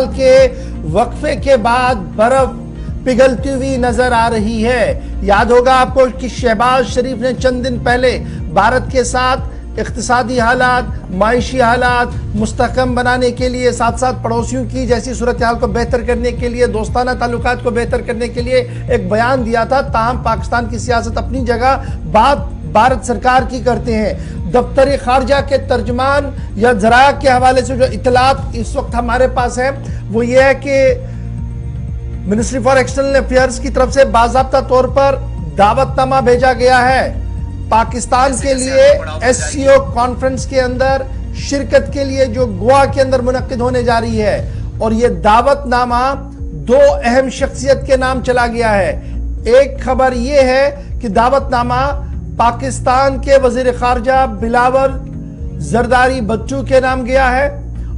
साल के वक्फे के बाद बर्फ पिघलती हुई नजर आ रही है। याद होगा आपको कि शहबाज शरीफ ने चंद दिन पहले भारत के साथ इख्तिसादी हालात, माइशी हालात मुस्तहकम बनाने के लिए, साथ साथ पड़ोसियों की जैसी सूरत हाल को बेहतर करने के लिए, दोस्ताना ताल्लुकात को बेहतर करने के लिए एक बयान दिया था। ताहम पाकिस्तान की सियासत अपनी जगह, बात भारत सरकार की करते हैं। दफ्तर खारजा के तर्जमान या ज़राया के हवाले से जो इतलात इस वक्त हमारे पास है वो ये है कि मिनिस्ट्री फॉर एक्सटर्नल अफेयर्स की तरफ से बाज़ाब्ता तौर पर दावतनामा भेजा गया है पाकिस्तान के लिए एससीओ कॉन्फ्रेंस के अंदर शिरकत के लिए जो गोवा के अंदर मुनक्किद होने जा रही है। और ये दावतनामा दो अहम शख्सियत के नाम चला गया है। एक खबर ये है कि दावतनामा पाकिस्तान के वजीर खारजा बिलावल जरदारी बच्चू के नाम गया है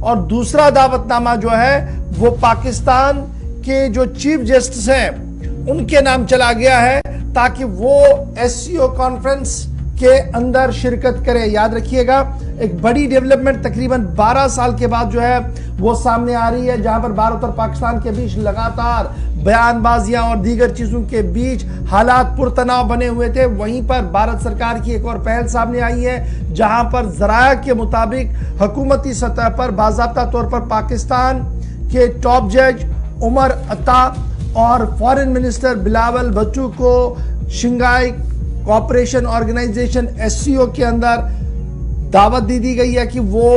और दूसरा दावतनामा जो है वो पाकिस्तान के जो चीफ जस्टिस हैं उनके नाम चला गया है ताकि वो एससीओ कॉन्फ्रेंस के अंदर शिरकत करें। याद रखिएगा एक बड़ी डेवलपमेंट तकरीबन 12 साल के बाद जो है वो सामने आ रही है, जहां पर भारत और पाकिस्तान के बीच लगातार बयानबाजियां और दीगर चीजों के बीच हालात पुरतनाव बने हुए थे। वहीं पर भारत सरकार की एक और पहल सामने आई है जहां पर ज़राया के मुताबिक हुकूमती सतह पर बाज़ाब्ता तौर पर पाकिस्तान के टॉप जज उमर अता और फॉरेन मिनिस्टर बिलावल बच्चू को शंघाई कोऑपरेशन ऑर्गेनाइजेशन एससीओ के अंदर दावत दी गई है कि वो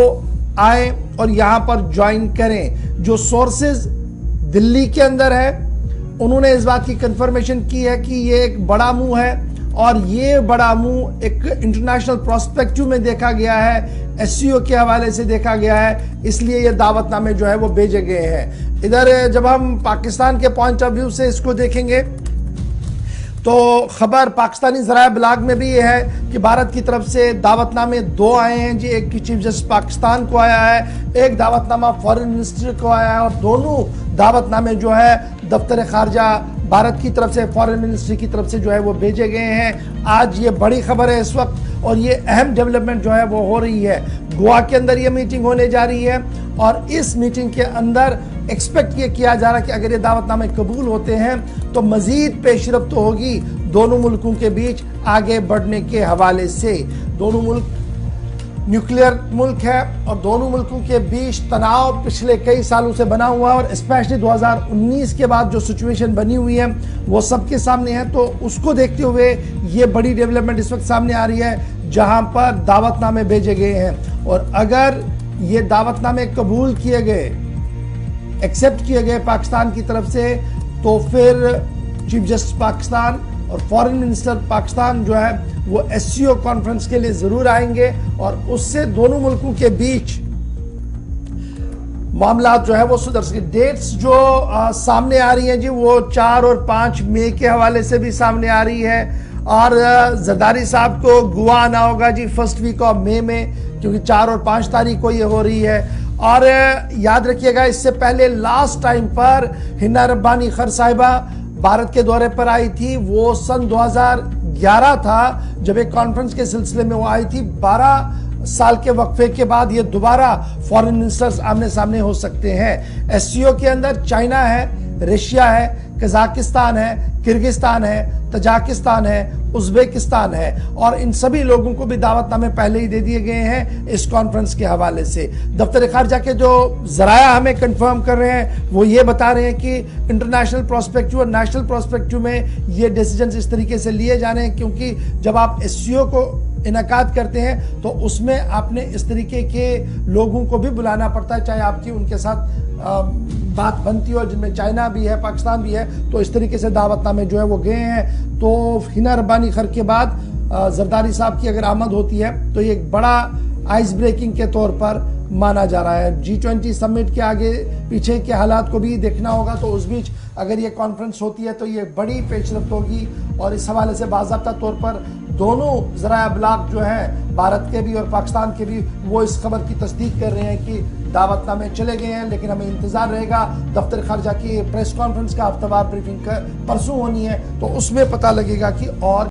आए और यहां पर ज्वाइन करें। जो सोर्सेज दिल्ली के अंदर है उन्होंने इस बात की कंफर्मेशन की है कि ये एक बड़ा मूव है और ये बड़ा मूव एक इंटरनेशनल प्रोस्पेक्टिव में देखा गया है, एससीओ के हवाले से देखा गया है, इसलिए ये दावतनामे जो है वो भेजे गए हैं। इधर जब हम पाकिस्तान के पॉइंट ऑफ व्यू से इसको देखेंगे तो खबर पाकिस्तानी ज़राया ब्लॉग में भी ये है कि भारत की तरफ से दावतनामे दो आए हैं जी। एक की चीफ जस्टिस पाकिस्तान को आया है, एक दावतनामा फॉरेन मिनिस्टर को आया है और दोनों दावतनामे जो है दफ्तर खारजा भारत की तरफ से, फॉरेन मिनिस्ट्री की तरफ से जो है वो भेजे गए हैं। आज ये बड़ी खबर है इस वक्त और ये अहम डेवलपमेंट जो है वो हो रही है। गोवा के अंदर ये मीटिंग होने जा रही है और इस मीटिंग के अंदर एक्सपेक्ट ये किया जा रहा है कि अगर ये दावतनामे कबूल होते हैं तो मजीद पेशरफ्त होगी दोनों मुल्कों के बीच आगे बढ़ने के हवाले से। दोनों मुल्क न्यूक्लियर मुल्क है और दोनों मुल्कों के बीच तनाव पिछले कई सालों से बना हुआ है और स्पेशली 2019 के बाद जो सिचुएशन बनी हुई है वो सबके सामने है। तो उसको देखते हुए ये बड़ी डेवलपमेंट इस वक्त सामने आ रही है जहां पर दावतनामे भेजे गए हैं और अगर ये दावतनामे कबूल किए गए, एक्सेप्ट किए गए पाकिस्तान की तरफ से तो फिर चीफ जस्टिस पाकिस्तान और फॉरेन मिनिस्टर पाकिस्तान जो है वो एससीओ कॉन्फ्रेंस के लिए जरूर आएंगे और उससे दोनों मुल्कों के बीच मामला जो है वो सुधर सके। डेट्स जो सामने आ रही हैं जी वो 4 और 5 मई के हवाले से भी सामने आ रही है और जरदारी साहब को गोवा आना होगा जी फर्स्ट वीक ऑफ मई में, क्योंकि 4 और 5 तारीख को ये हो रही है। और याद रखिएगा इससे पहले लास्ट टाइम पर हिना रब्बानी खर साहिबा भारत के दौरे पर आई थी, वो सन 2011 था जब एक कॉन्फ्रेंस के सिलसिले में वो आई थी। 12 साल के वक्फे के बाद ये दोबारा फॉरेन मिनिस्टर्स आमने सामने हो सकते हैं। एससीओ के अंदर चाइना है, रशिया है, कजाकिस्तान है, किर्गिस्तान है, तजाकिस्तान है, उज़्बेकिस्तान है और इन सभी लोगों को भी दावतनामे पहले ही दे दिए गए हैं इस कॉन्फ्रेंस के हवाले से। दफ्तर खारजा के जो ज़राया हमें कंफर्म कर रहे हैं वो ये बता रहे हैं कि इंटरनेशनल प्रोस्पेक्टिव और नेशनल प्रोस्पेक्टिव में ये डिसीजंस इस तरीके से लिए जा रहे हैं क्योंकि जब आप एससीओ को इनकाद करते हैं तो उसमें आपने इस तरीके के लोगों को भी बुलाना पड़ता है, चाहे आपकी उनके साथ बात बनती हो, जिनमें चाइना भी है, पाकिस्तान भी है। तो इस तरीके से दावतनामे जो है वो गए हैं। तो हिना रब्बानी खर के बाद जरदारी साहब की अगर आमद होती है तो ये एक बड़ा आइस ब्रेकिंग के तौर पर माना जा रहा है। G20 समिट के आगे पीछे के हालात को भी देखना होगा, तो उस बीच अगर ये कॉन्फ्रेंस होती है तो ये बड़ी पेशरफ्त होगी और इस हवाले से बाज़ाब्ता तौर पर दोनों ज़राया ब्लॉक जो है भारत के भी और पाकिस्तान के भी वो इस खबर की तस्दीक कर रहे हैं कि दावतनामे चले गए हैं। लेकिन हमें इंतजार रहेगा दफ्तर खारजा की प्रेस कॉन्फ्रेंस का हफ्तावार ब्रीफिंग परसों होनी है तो उसमें पता लगेगा कि और